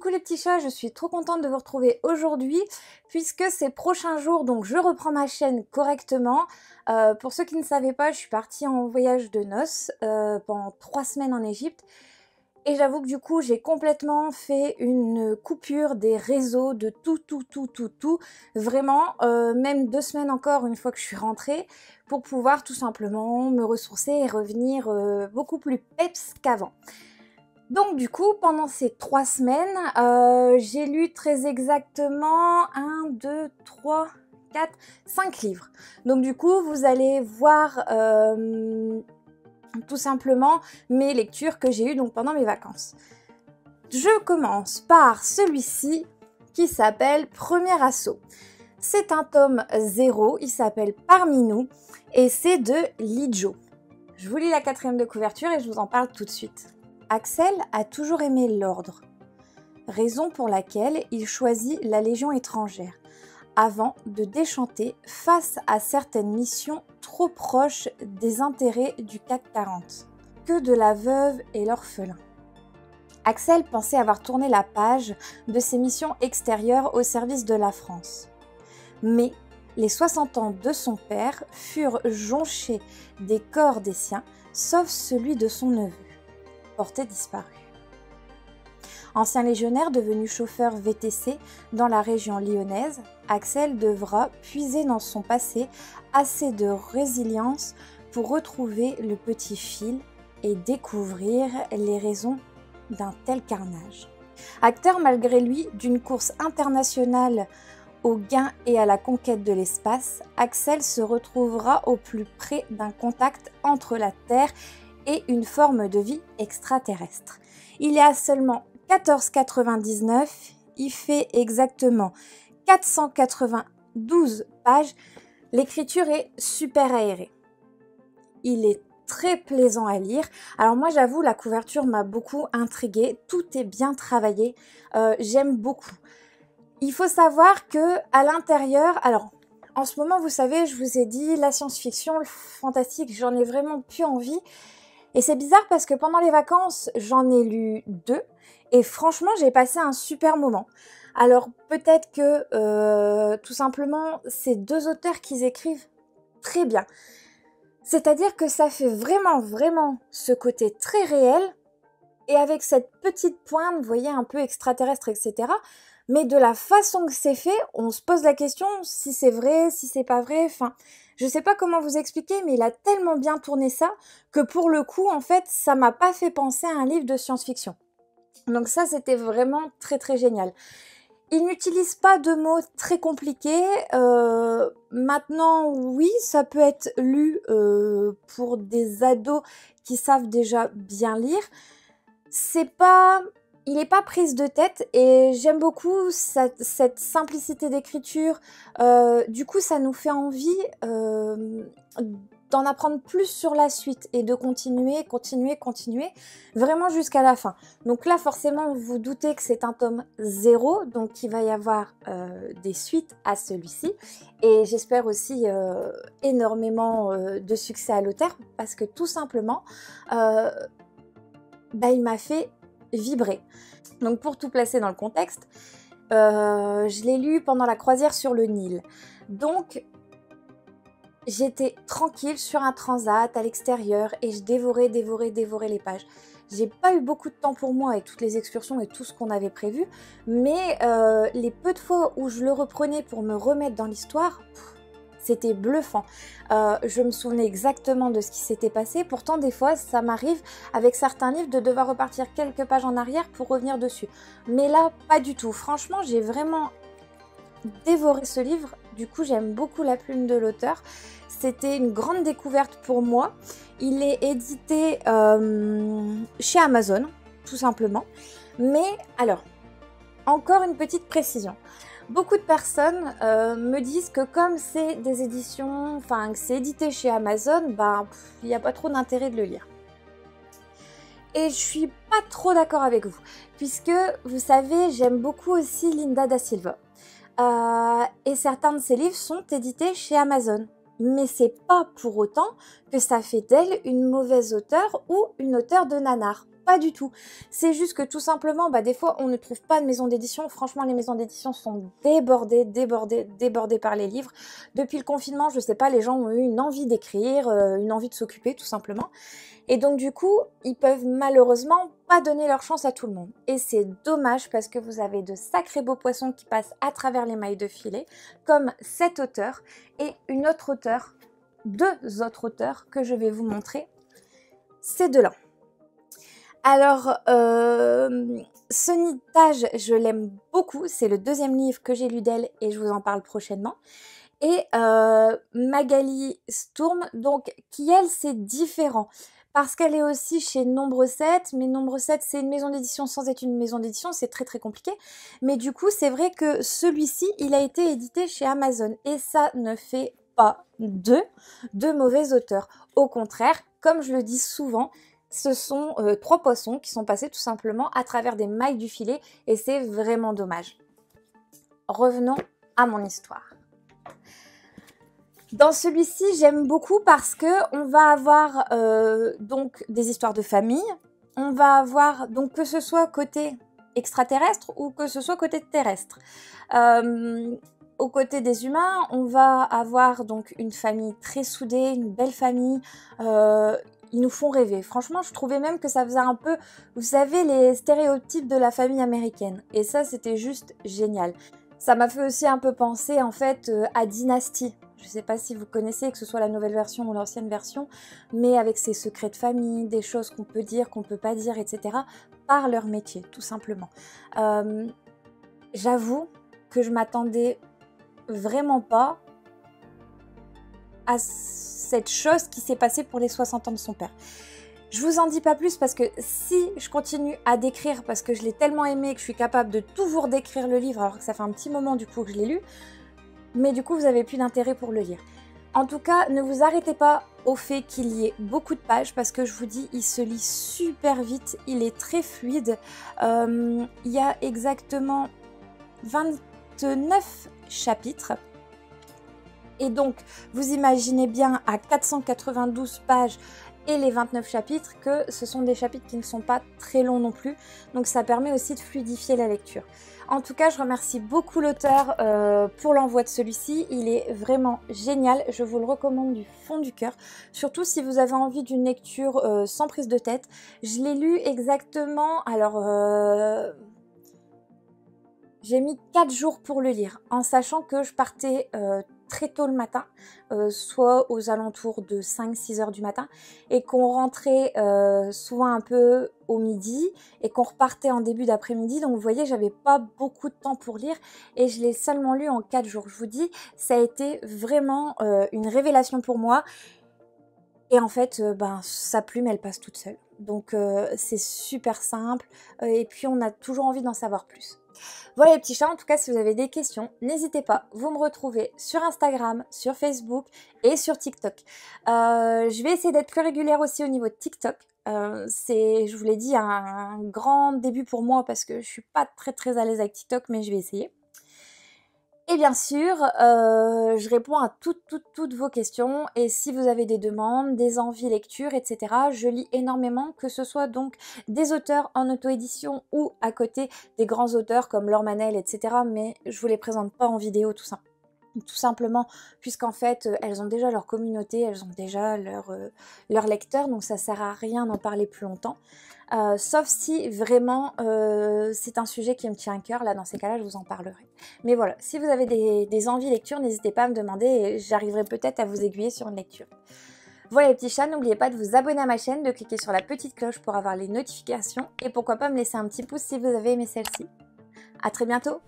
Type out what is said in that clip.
Coucou les petits chats, je suis trop contente de vous retrouver aujourd'hui puisque ces prochains jours, donc je reprends ma chaîne correctement. Pour ceux qui ne savaient pas, je suis partie en voyage de noces pendant 3 semaines en Égypte. Et j'avoue que du coup, j'ai complètement fait une coupure des réseaux, de tout. Vraiment, même 2 semaines encore une fois que je suis rentrée, pour pouvoir tout simplement me ressourcer et revenir beaucoup plus peps qu'avant. Donc du coup, pendant ces 3 semaines, j'ai lu très exactement 1, 2, 3, 4, 5 livres. Donc du coup, vous allez voir tout simplement mes lectures que j'ai eues donc pendant mes vacances. Je commence par celui-ci qui s'appelle Premier Assaut. C'est un tome 0, il s'appelle Parmi nous et c'est de Lijo. Je vous lis la 4e de couverture et je vous en parle tout de suite. Axel a toujours aimé l'ordre, raison pour laquelle il choisit la Légion étrangère, avant de déchanter face à certaines missions trop proches des intérêts du CAC 40, que de la veuve et l'orphelin. Axel pensait avoir tourné la page de ses missions extérieures au service de la France. Mais les 60 ans de son père furent jonchés des corps des siens, sauf celui de son neveu, porté disparu. Ancien légionnaire devenu chauffeur VTC dans la région lyonnaise, Axel devra puiser dans son passé assez de résilience pour retrouver le petit fil et découvrir les raisons d'un tel carnage. Acteur malgré lui d'une course internationale au gain et à la conquête de l'espace, Axel se retrouvera au plus près d'un contact entre la Terre et une forme de vie extraterrestre. Il est à seulement 14,99, il fait exactement 492 pages, l'écriture est super aérée. Il est très plaisant à lire. Alors moi j'avoue, la couverture m'a beaucoup intriguée, tout est bien travaillé, j'aime beaucoup. Il faut savoir que à l'intérieur, alors en ce moment vous savez, je vous ai dit, la science-fiction, le fantastique, j'en ai vraiment plus envie. Et c'est bizarre parce que pendant les vacances, j'en ai lu 2 et franchement, j'ai passé un super moment. Alors peut-être que tout simplement, c'est 2 auteurs qui écrivent très bien. C'est-à-dire que ça fait vraiment ce côté très réel et avec cette petite pointe, vous voyez, un peu extraterrestre, etc. Mais de la façon que c'est fait, on se pose la question si c'est vrai, si c'est pas vrai, enfin... Je sais pas comment vous expliquer, mais il a tellement bien tourné ça que pour le coup, en fait, ça m'a pas fait penser à un livre de science-fiction. Donc ça, c'était vraiment très génial. Il n'utilise pas de mots très compliqués. Maintenant, oui, ça peut être lu pour des ados qui savent déjà bien lire. Il n'est pas prise de tête et j'aime beaucoup cette simplicité d'écriture. Du coup, ça nous fait envie d'en apprendre plus sur la suite et de continuer, vraiment jusqu'à la fin. Donc là, forcément, vous vous doutez que c'est un tome 0, donc il va y avoir des suites à celui-ci. Et j'espère aussi énormément de succès à l'auteur parce que tout simplement, il m'a fait vibrer. Donc pour tout placer dans le contexte, je l'ai lu pendant la croisière sur le Nil. Donc j'étais tranquille sur un transat à l'extérieur et je dévorais les pages. J'ai pas eu beaucoup de temps pour moi avec toutes les excursions et tout ce qu'on avait prévu, mais les peu de fois où je le reprenais pour me remettre dans l'histoire, c'était bluffant. Je me souvenais exactement de ce qui s'était passé. Pourtant, des fois, ça m'arrive avec certains livres de devoir repartir quelques pages en arrière pour revenir dessus. Mais là, pas du tout. Franchement, j'ai vraiment dévoré ce livre. Du coup, j'aime beaucoup la plume de l'auteur. C'était une grande découverte pour moi. Il est édité chez Amazon, tout simplement. Mais alors, encore une petite précision. Beaucoup de personnes me disent que comme c'est des éditions, que c'est édité chez Amazon, il n'y a pas trop d'intérêt de le lire. Et je suis pas trop d'accord avec vous, puisque vous savez, j'aime beaucoup aussi Linda da Silva. Et certains de ses livres sont édités chez Amazon. Mais c'est pas pour autant que ça fait d'elle une mauvaise auteure ou une auteure de nanar. pas du tout. C'est juste que tout simplement, des fois, on ne trouve pas de maison d'édition. Franchement, les maisons d'édition sont débordées par les livres. Depuis le confinement, je sais pas, les gens ont eu une envie d'écrire, une envie de s'occuper, tout simplement. Et donc, du coup, ils peuvent malheureusement pas donner leur chance à tout le monde. Et c'est dommage parce que vous avez de sacrés beaux poissons qui passent à travers les mailles de filet, comme cet auteur et une autre auteure, deux autres auteurs que je vais vous montrer. Ces deux-là. Alors, Sonny Tage, je l'aime beaucoup. C'est le deuxième livre que j'ai lu d'elle et je vous en parle prochainement. Et Magali Sturm, donc, qui elle, c'est différent. Parce qu'elle est aussi chez Nombre 7, mais Nombre 7, c'est une maison d'édition sans être une maison d'édition, c'est très compliqué. Mais du coup, c'est vrai que celui-ci, il a été édité chez Amazon. Et ça ne fait pas de mauvais auteurs. Au contraire, comme je le dis souvent, ce sont trois poissons qui sont passés tout simplement à travers des mailles du filet et c'est vraiment dommage. Revenons à mon histoire. Dans celui-ci, j'aime beaucoup parce que on va avoir donc des histoires de famille. On va avoir donc que ce soit côté extraterrestre ou que ce soit côté terrestre. Au côté des humains, on va avoir donc une famille très soudée, une belle famille. Ils nous font rêver. Franchement, je trouvais même que ça faisait un peu, vous savez, les stéréotypes de la famille américaine. Et ça, c'était juste génial. Ça m'a fait aussi un peu penser, en fait, à Dynasty. Je ne sais pas si vous connaissez, que ce soit la nouvelle version ou l'ancienne version, mais avec ses secrets de famille, des choses qu'on peut dire, qu'on ne peut pas dire, etc. par leur métier, tout simplement. J'avoue que je m'attendais vraiment pas à cette chose qui s'est passée pour les 60 ans de son père. Je vous en dis pas plus parce que si je continue à décrire, parce que je l'ai tellement aimé que je suis capable de tout vous redécrire le livre, alors que ça fait un petit moment du coup que je l'ai lu, mais du coup vous avez plus d'intérêt pour le lire. En tout cas, ne vous arrêtez pas au fait qu'il y ait beaucoup de pages parce que je vous dis, il se lit super vite, il est très fluide. Il y a exactement 29 chapitres. Et donc, vous imaginez bien à 492 pages et les 29 chapitres que ce sont des chapitres qui ne sont pas très longs non plus. Donc ça permet aussi de fluidifier la lecture. En tout cas, je remercie beaucoup l'auteur pour l'envoi de celui-ci. Il est vraiment génial. Je vous le recommande du fond du cœur. Surtout si vous avez envie d'une lecture sans prise de tête. Je l'ai lu exactement... Alors... j'ai mis 4 jours pour le lire, en sachant que je partais très tôt le matin, soit aux alentours de 5-6 heures du matin, et qu'on rentrait souvent un peu au midi, et qu'on repartait en début d'après-midi. Donc vous voyez, j'avais pas beaucoup de temps pour lire, et je l'ai seulement lu en 4 jours. Je vous dis, ça a été vraiment une révélation pour moi. Et en fait, sa plume, elle passe toute seule. Donc c'est super simple, et puis on a toujours envie d'en savoir plus. Voilà les petits chats, en tout cas si vous avez des questions, n'hésitez pas, vous me retrouvez sur Instagram, sur Facebook et sur TikTok. Je vais essayer d'être plus régulière aussi au niveau de TikTok. C'est, je vous l'ai dit, un grand début pour moi parce que je suis pas très à l'aise avec TikTok, mais je vais essayer. Et bien sûr, je réponds à toutes vos questions et si vous avez des demandes, des envies lecture, etc. Je lis énormément, que ce soit donc des auteurs en auto-édition ou à côté des grands auteurs comme Laure Manel, etc. Mais je vous les présente pas en vidéo tout simplement puisqu'en fait elles ont déjà leur communauté, elles ont déjà leurs lecteurs, donc ça sert à rien d'en parler plus longtemps. Sauf si vraiment c'est un sujet qui me tient à cœur, là dans ces cas-là je vous en parlerai. Mais voilà, si vous avez des envies lecture, n'hésitez pas à me demander et j'arriverai peut-être à vous aiguiller sur une lecture. Voilà les petits chats, n'oubliez pas de vous abonner à ma chaîne, de cliquer sur la petite cloche pour avoir les notifications et pourquoi pas me laisser un petit pouce si vous avez aimé celle-ci. A très bientôt!